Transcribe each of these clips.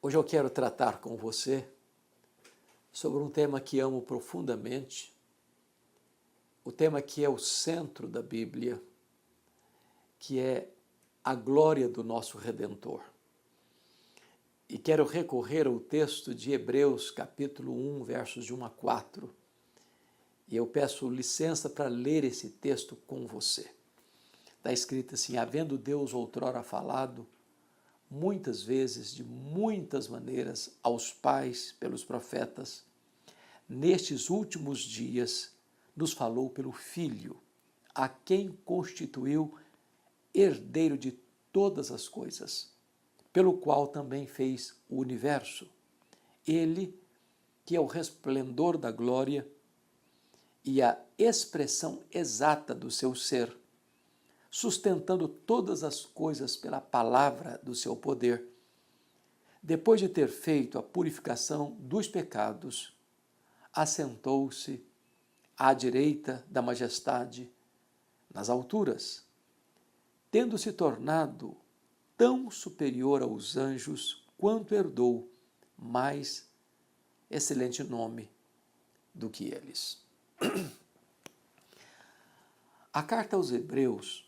Hoje eu quero tratar com você sobre um tema que amo profundamente, o tema que é o centro da Bíblia, que é a glória do nosso Redentor. E quero recorrer ao texto de Hebreus, capítulo 1, versos de 1 a 4. E eu peço licença para ler esse texto com você. Está escrito assim: havendo Deus outrora falado, muitas vezes, de muitas maneiras, aos pais pelos profetas, nestes últimos dias nos falou pelo Filho, a quem constituiu herdeiro de todas as coisas, pelo qual também fez o universo. Ele, que é o resplendor da glória e a expressão exata do seu ser, sustentando todas as coisas pela palavra do seu poder, depois de ter feito a purificação dos pecados, assentou-se à direita da majestade nas alturas, tendo se tornado tão superior aos anjos quanto herdou mais excelente nome do que eles. A carta aos Hebreus,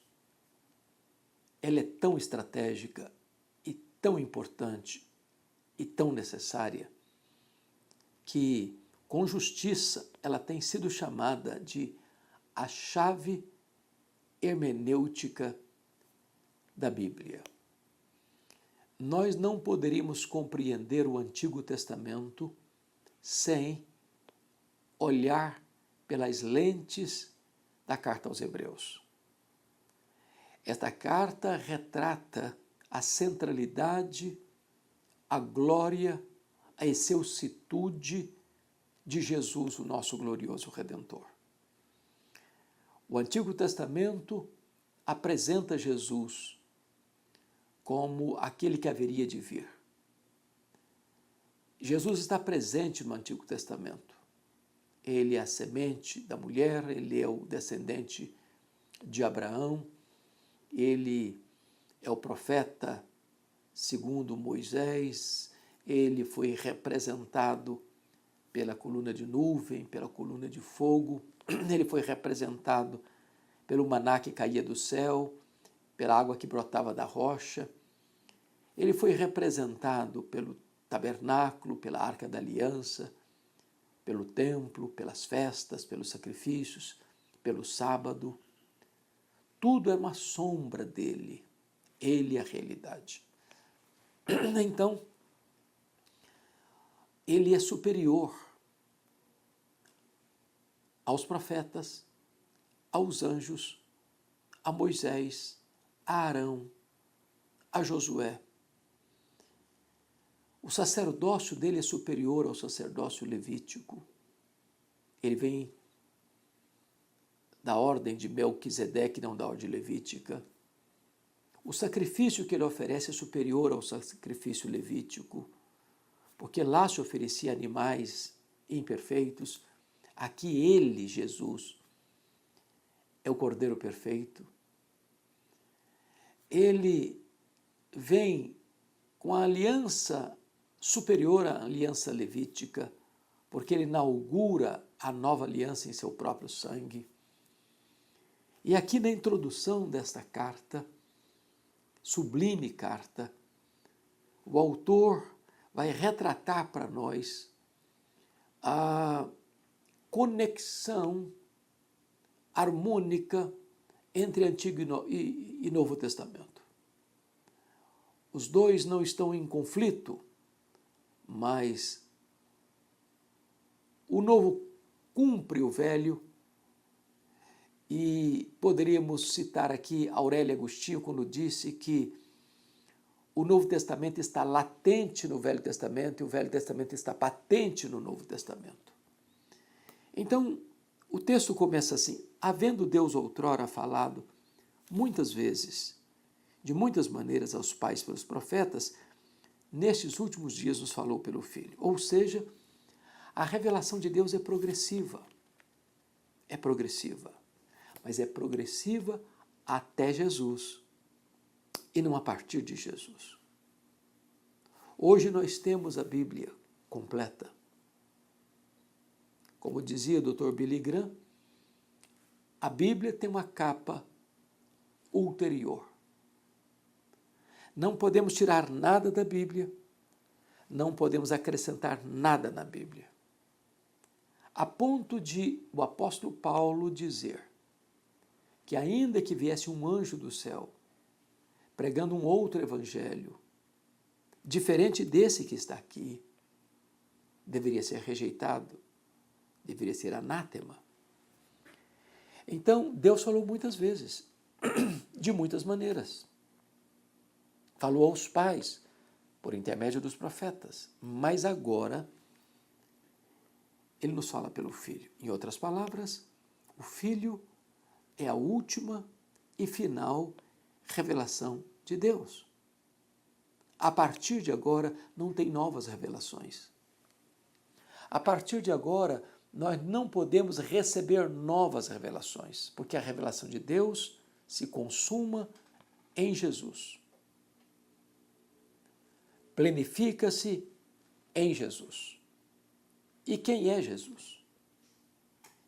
ela é tão estratégica e tão importante e tão necessária que, com justiça, ela tem sido chamada de a chave hermenêutica da Bíblia. Nós não poderíamos compreender o Antigo Testamento sem olhar pelas lentes da carta aos Hebreus. Esta carta retrata a centralidade, a glória, a excelsitude de Jesus, o nosso glorioso Redentor. O Antigo Testamento apresenta Jesus como aquele que haveria de vir. Jesus está presente no Antigo Testamento. Ele é a semente da mulher, ele é o descendente de Abraão, ele é o profeta segundo Moisés, ele foi representado pela coluna de nuvem, pela coluna de fogo, ele foi representado pelo maná que caía do céu, pela água que brotava da rocha, ele foi representado pelo tabernáculo, pela arca da aliança, pelo templo, pelas festas, pelos sacrifícios, pelo sábado. Tudo é uma sombra dele, ele é a realidade. Então, ele é superior aos profetas, aos anjos, a Moisés, a Arão, a Josué. O sacerdócio dele é superior ao sacerdócio levítico. Ele vem da ordem de Melquisedeque, não da ordem levítica. O sacrifício que ele oferece é superior ao sacrifício levítico, porque lá se oferecia animais imperfeitos. Aqui ele, Jesus, é o Cordeiro perfeito. Ele vem com a aliança superior à aliança levítica, porque ele inaugura a nova aliança em seu próprio sangue. E aqui na introdução desta carta, sublime carta, o autor vai retratar para nós a conexão harmônica entre Antigo e Novo Testamento. Os dois não estão em conflito, mas o Novo cumpre o Velho, e poderíamos citar aqui Aurélio Agostinho quando disse que o Novo Testamento está latente no Velho Testamento e o Velho Testamento está patente no Novo Testamento. Então, o texto começa assim: havendo Deus outrora falado muitas vezes, de muitas maneiras aos pais pelos profetas, nestes últimos dias nos falou pelo Filho. Ou seja, a revelação de Deus é progressiva. É progressiva. Mas é progressiva até Jesus e não a partir de Jesus. Hoje nós temos a Bíblia completa. Como dizia o Dr. Billy Graham, a Bíblia tem uma capa ulterior. Não podemos tirar nada da Bíblia, não podemos acrescentar nada na Bíblia. A ponto de o apóstolo Paulo dizer que ainda que viesse um anjo do céu pregando um outro evangelho, diferente desse que está aqui, deveria ser rejeitado, deveria ser anátema. Então, Deus falou muitas vezes, de muitas maneiras. Falou aos pais, por intermédio dos profetas, mas agora ele nos fala pelo Filho. Em outras palavras, o Filho é a última e final revelação de Deus. A partir de agora, não tem novas revelações. A partir de agora, nós não podemos receber novas revelações, porque a revelação de Deus se consuma em Jesus. Plenifica-se em Jesus. E quem é Jesus?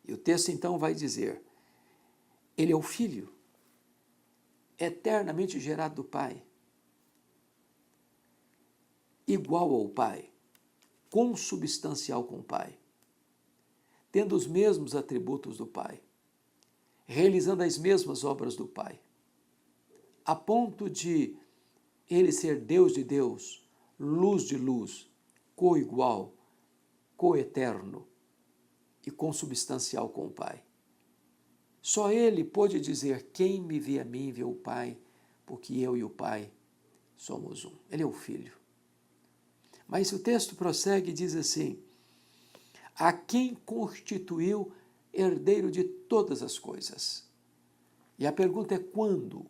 E o texto então vai dizer, ele é o Filho, eternamente gerado do Pai, igual ao Pai, consubstancial com o Pai, tendo os mesmos atributos do Pai, realizando as mesmas obras do Pai, a ponto de ele ser Deus de Deus, luz de luz, coigual, coeterno e consubstancial com o Pai. Só ele pôde dizer, quem me vê a mim, vê o Pai, porque eu e o Pai somos um. Ele é o Filho. Mas o texto prossegue e diz assim, a quem constituiu herdeiro de todas as coisas. E a pergunta é quando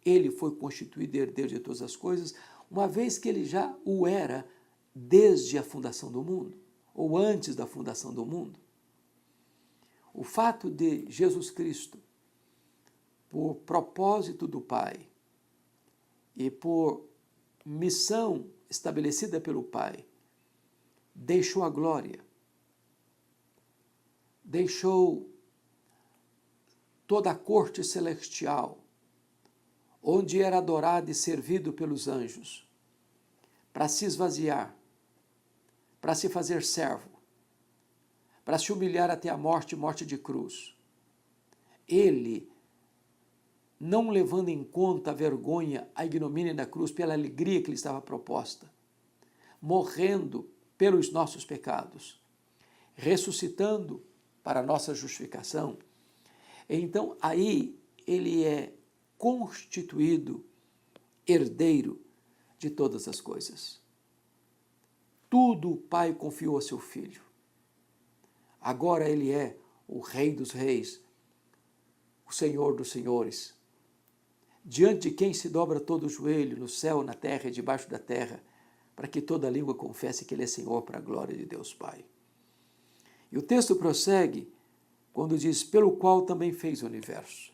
ele foi constituído herdeiro de todas as coisas, uma vez que ele já o era desde a fundação do mundo, ou antes da fundação do mundo. O fato de Jesus Cristo, por propósito do Pai e por missão estabelecida pelo Pai, deixou a glória, deixou toda a corte celestial, onde era adorado e servido pelos anjos, para se esvaziar, para se fazer servo, para se humilhar até a morte, morte de cruz. Ele, não levando em conta a vergonha, a ignomínia da cruz, pela alegria que lhe estava proposta, morrendo pelos nossos pecados, ressuscitando para a nossa justificação, então aí ele é constituído herdeiro de todas as coisas. Tudo o Pai confiou a seu Filho. Agora ele é o Rei dos Reis, o Senhor dos Senhores, diante de quem se dobra todo o joelho, no céu, na terra e debaixo da terra, para que toda língua confesse que ele é Senhor para a glória de Deus Pai. E o texto prossegue quando diz, pelo qual também fez o universo.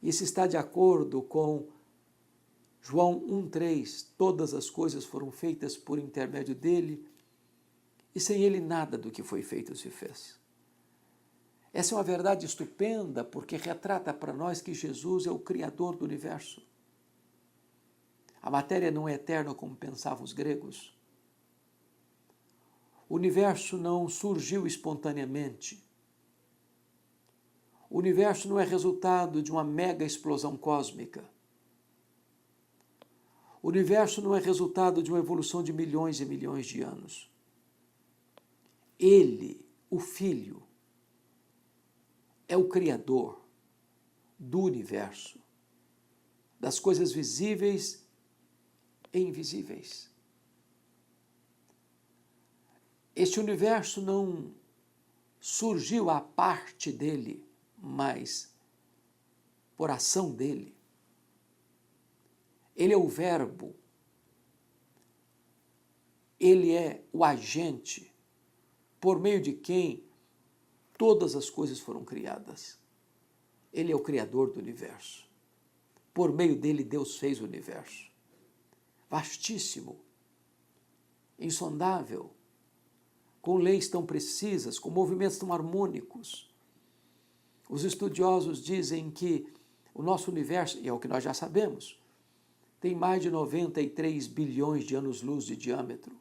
Isso está de acordo com João 1,3, todas as coisas foram feitas por intermédio dele, e sem ele nada do que foi feito se fez. Essa é uma verdade estupenda, porque retrata para nós que Jesus é o Criador do universo. A matéria não é eterna como pensavam os gregos. O universo não surgiu espontaneamente. O universo não é resultado de uma mega explosão cósmica. O universo não é resultado de uma evolução de milhões e milhões de anos. Ele, o Filho, é o Criador do universo, das coisas visíveis e invisíveis. Este universo não surgiu à parte dele, mas por ação dele. Ele é o Verbo, ele é o agente por meio de quem todas as coisas foram criadas. Ele é o Criador do universo. Por meio dele, Deus fez o universo. Vastíssimo, insondável, com leis tão precisas, com movimentos tão harmônicos. Os estudiosos dizem que o nosso universo, e é o que nós já sabemos, tem mais de 93 bilhões de anos-luz de diâmetro.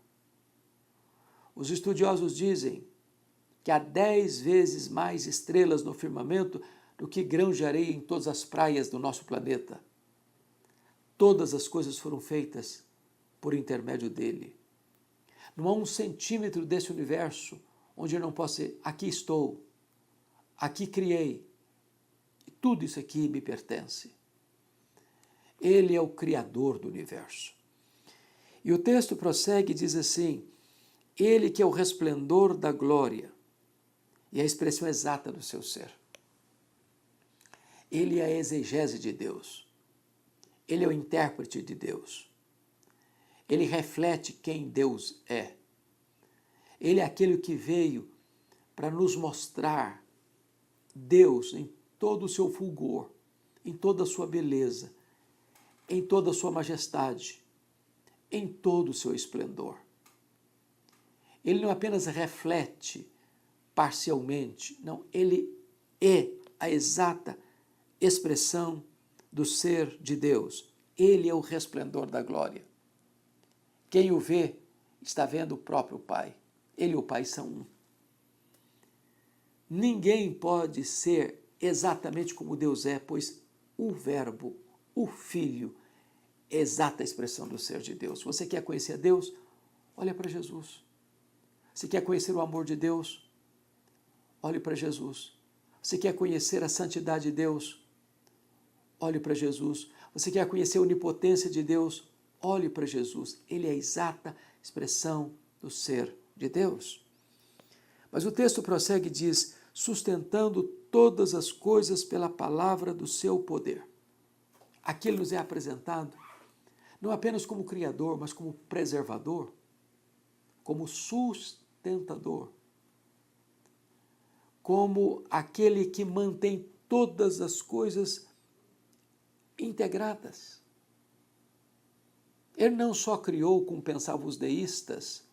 Os estudiosos dizem que há 10 vezes mais estrelas no firmamento do que grãos de areia em todas as praias do nosso planeta. Todas as coisas foram feitas por intermédio dele. Não há um centímetro desse universo onde eu não possa dizer, aqui estou, aqui criei, e tudo isso aqui me pertence. Ele é o Criador do universo. E o texto prossegue e diz assim, ele que é o resplendor da glória, e a expressão exata do seu ser. Ele é a exegese de Deus. Ele é o intérprete de Deus. Ele reflete quem Deus é. Ele é aquele que veio para nos mostrar Deus em todo o seu fulgor, em toda a sua beleza, em toda a sua majestade, em todo o seu esplendor. Ele não apenas reflete parcialmente, não, ele é a exata expressão do ser de Deus. Ele é o resplendor da glória. Quem o vê está vendo o próprio Pai. Ele e o Pai são um. Ninguém pode ser exatamente como Deus é, pois o Verbo, o Filho, é a exata expressão do ser de Deus. Você quer conhecer a Deus? Olha para Jesus. Você quer conhecer o amor de Deus? Olhe para Jesus. Você quer conhecer a santidade de Deus? Olhe para Jesus. Você quer conhecer a onipotência de Deus? Olhe para Jesus. Ele é a exata expressão do ser de Deus. Mas o texto prossegue e diz, sustentando todas as coisas pela palavra do seu poder. Aqui ele nos é apresentado, não apenas como Criador, mas como preservador, como sustentador, como aquele que mantém todas as coisas integradas. Ele não só criou, como pensavam os deístas,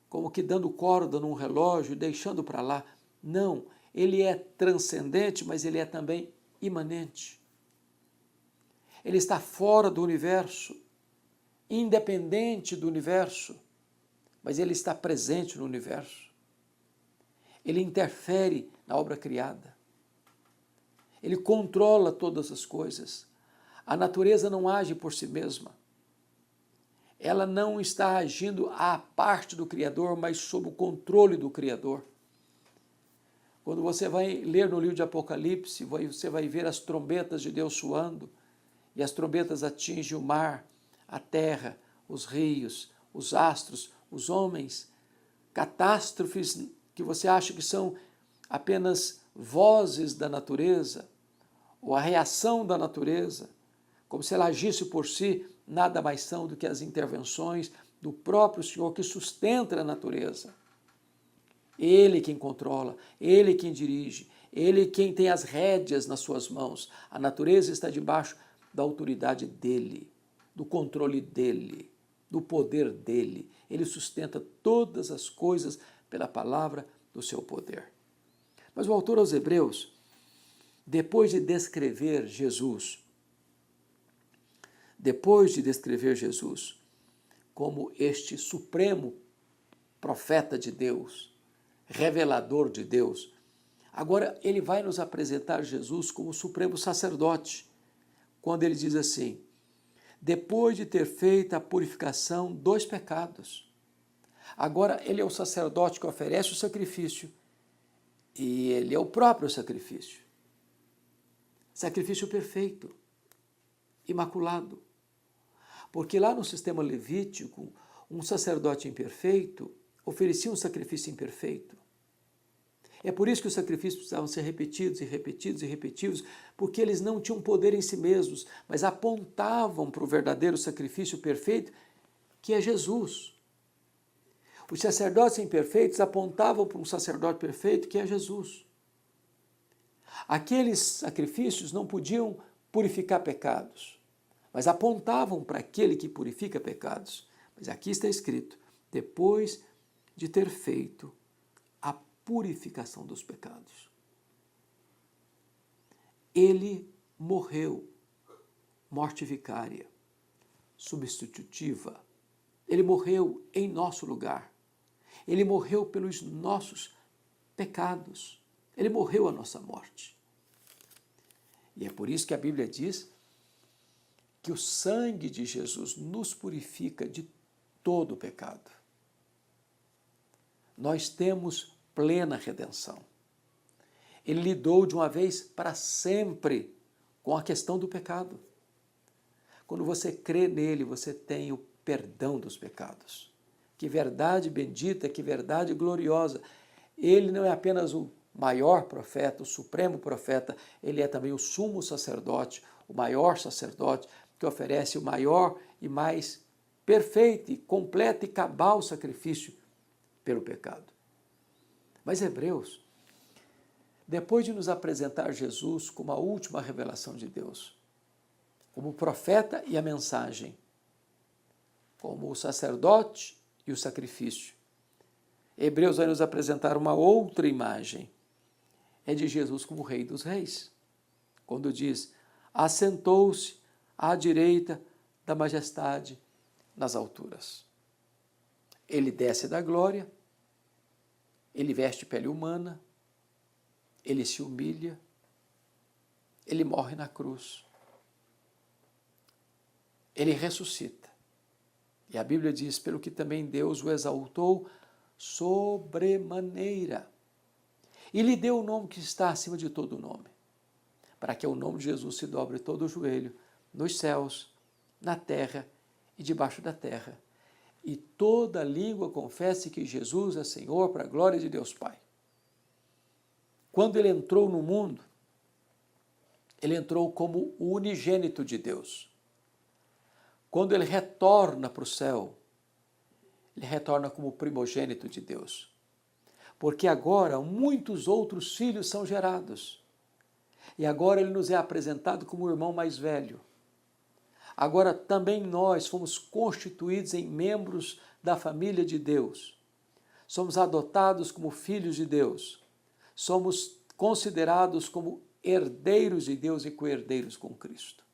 como que dando corda num relógio e deixando para lá. Não, ele é transcendente, mas ele é também imanente. Ele está fora do universo, independente do universo, mas ele está presente no universo. Ele interfere na obra criada. Ele controla todas as coisas. A natureza não age por si mesma. Ela não está agindo à parte do Criador, mas sob o controle do Criador. Quando você vai ler no livro de Apocalipse, você vai ver as trombetas de Deus soando, e as trombetas atingem o mar, a terra, os rios, os astros, os homens, catástrofes que você acha que são apenas vozes da natureza, ou a reação da natureza, como se ela agisse por si, nada mais são do que as intervenções do próprio Senhor que sustenta a natureza. Ele quem controla, ele quem dirige, ele quem tem as rédeas nas suas mãos. A natureza está debaixo da autoridade dele, do controle dele, do poder dele. Ele sustenta todas as coisas pela palavra do seu poder. Mas o autor aos Hebreus, depois de descrever Jesus como este supremo profeta de Deus, revelador de Deus, agora ele vai nos apresentar Jesus como supremo sacerdote, quando ele diz assim, depois de ter feito a purificação dos pecados, agora ele é o sacerdote que oferece o sacrifício, e ele é o próprio sacrifício. Sacrifício perfeito, imaculado. Porque lá no sistema levítico, um sacerdote imperfeito oferecia um sacrifício imperfeito. É por isso que os sacrifícios precisavam ser repetidos e repetidos e repetidos, porque eles não tinham poder em si mesmos, mas apontavam para o verdadeiro sacrifício perfeito, que é Jesus. Os sacerdotes imperfeitos apontavam para um sacerdote perfeito, que é Jesus. Aqueles sacrifícios não podiam purificar pecados, mas apontavam para aquele que purifica pecados. Mas aqui está escrito, depois de ter feito a purificação dos pecados. Ele morreu, morte vicária, substitutiva. Ele morreu em nosso lugar. Ele morreu pelos nossos pecados. Ele morreu a nossa morte. E é por isso que a Bíblia diz que o sangue de Jesus nos purifica de todo o pecado. Nós temos plena redenção. Ele lidou de uma vez para sempre com a questão do pecado. Quando você crê nele, você tem o perdão dos pecados. Que verdade bendita, que verdade gloriosa. Ele não é apenas o maior profeta, o supremo profeta, ele é também o sumo sacerdote, o maior sacerdote, que oferece o maior e mais perfeito, completo e cabal sacrifício pelo pecado. Mas Hebreus, depois de nos apresentar Jesus como a última revelação de Deus, como o profeta e a mensagem, como o sacerdote e o sacrifício, Hebreus vai nos apresentar uma outra imagem, é de Jesus como Rei dos Reis, quando diz, assentou-se à direita da majestade nas alturas. Ele desce da glória, ele veste pele humana, ele se humilha, ele morre na cruz, ele ressuscita. E a Bíblia diz, pelo que também Deus o exaltou sobremaneira, e lhe deu o nome que está acima de todo nome, para que o nome de Jesus se dobre todo o joelho, nos céus, na terra e debaixo da terra, e toda língua confesse que Jesus é Senhor, para a glória de Deus Pai. Quando ele entrou no mundo, ele entrou como o unigênito de Deus. Quando ele retorna para o céu, ele retorna como o primogênito de Deus. Porque agora muitos outros filhos são gerados. E agora ele nos é apresentado como o irmão mais velho. Agora também nós fomos constituídos em membros da família de Deus. Somos adotados como filhos de Deus. Somos considerados como herdeiros de Deus e co-herdeiros com Cristo.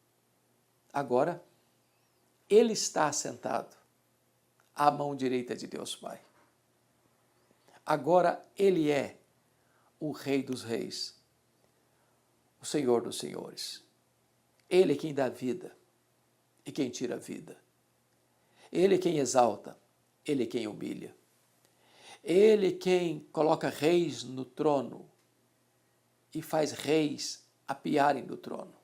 Agora, ele está assentado à mão direita de Deus Pai. Agora ele é o Rei dos Reis, o Senhor dos Senhores. Ele é quem dá vida e quem tira a vida. Ele é quem exalta, ele é quem humilha. Ele é quem coloca reis no trono e faz reis apiarem do trono.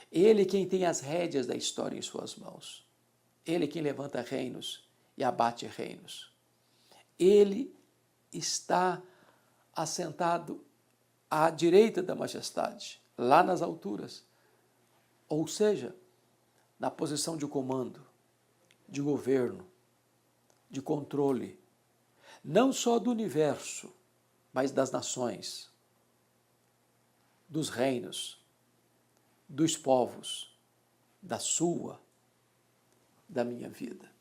Ele é quem tem as rédeas da história em suas mãos. Ele é quem levanta reinos e abate reinos. Ele está assentado à direita da majestade, lá nas alturas, ou seja, na posição de comando, de governo, de controle, não só do universo, mas das nações, dos reinos, dos povos, da sua, da minha vida.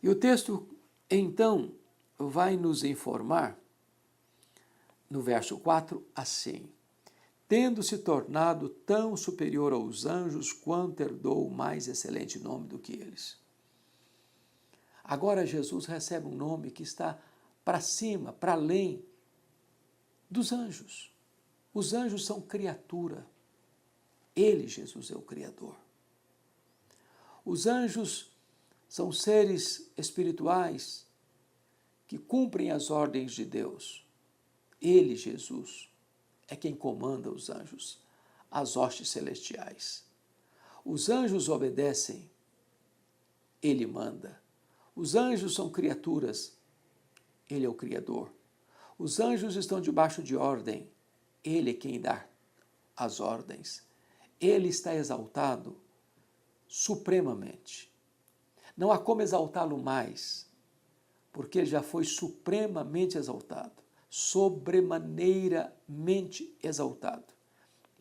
E o texto, então, vai nos informar, no verso 4, assim, tendo se tornado tão superior aos anjos, quanto herdou o mais excelente nome do que eles. Agora Jesus recebe um nome que está para cima, para além dos anjos. Os anjos são criatura. Ele, Jesus, é o Criador. Os anjos são seres espirituais que cumprem as ordens de Deus. Ele, Jesus, é quem comanda os anjos, as hostes celestiais. Os anjos obedecem, ele manda. Os anjos são criaturas, ele é o Criador. Os anjos estão debaixo de ordem, ele é quem dá as ordens. Ele está exaltado supremamente. Não há como exaltá-lo mais, porque ele já foi supremamente exaltado, sobremaneiramente exaltado.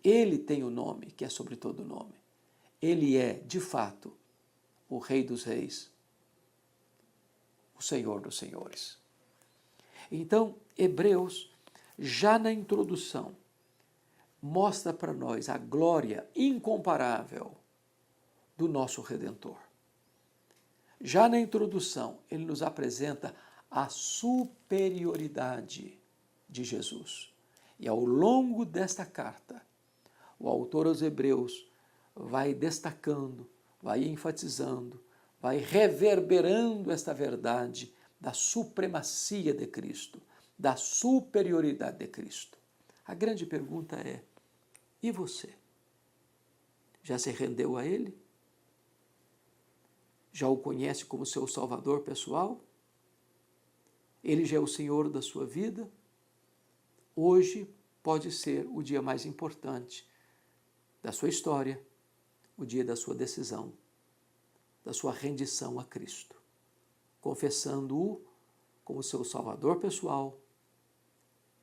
Ele tem o nome que é sobre todo nome. Ele é, de fato, o Rei dos Reis, o Senhor dos Senhores. Então, Hebreus, já na introdução, mostra para nós a glória incomparável do nosso Redentor. Já na introdução, ele nos apresenta a superioridade de Jesus. E ao longo desta carta, o autor aos Hebreus vai destacando, vai enfatizando, vai reverberando esta verdade da supremacia de Cristo, da superioridade de Cristo. A grande pergunta é: e você? Já se rendeu a Ele? Já o conhece como seu Salvador pessoal? Ele já é o Senhor da sua vida? Hoje pode ser o dia mais importante da sua história, o dia da sua decisão, da sua rendição a Cristo, confessando-o como seu Salvador pessoal,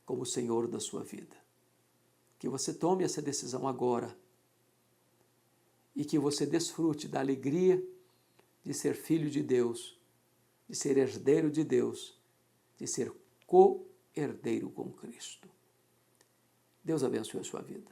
como o Senhor da sua vida. Que você tome essa decisão agora e que você desfrute da alegria de ser filho de Deus, de ser herdeiro de Deus, de ser co-herdeiro com Cristo. Deus abençoe a sua vida.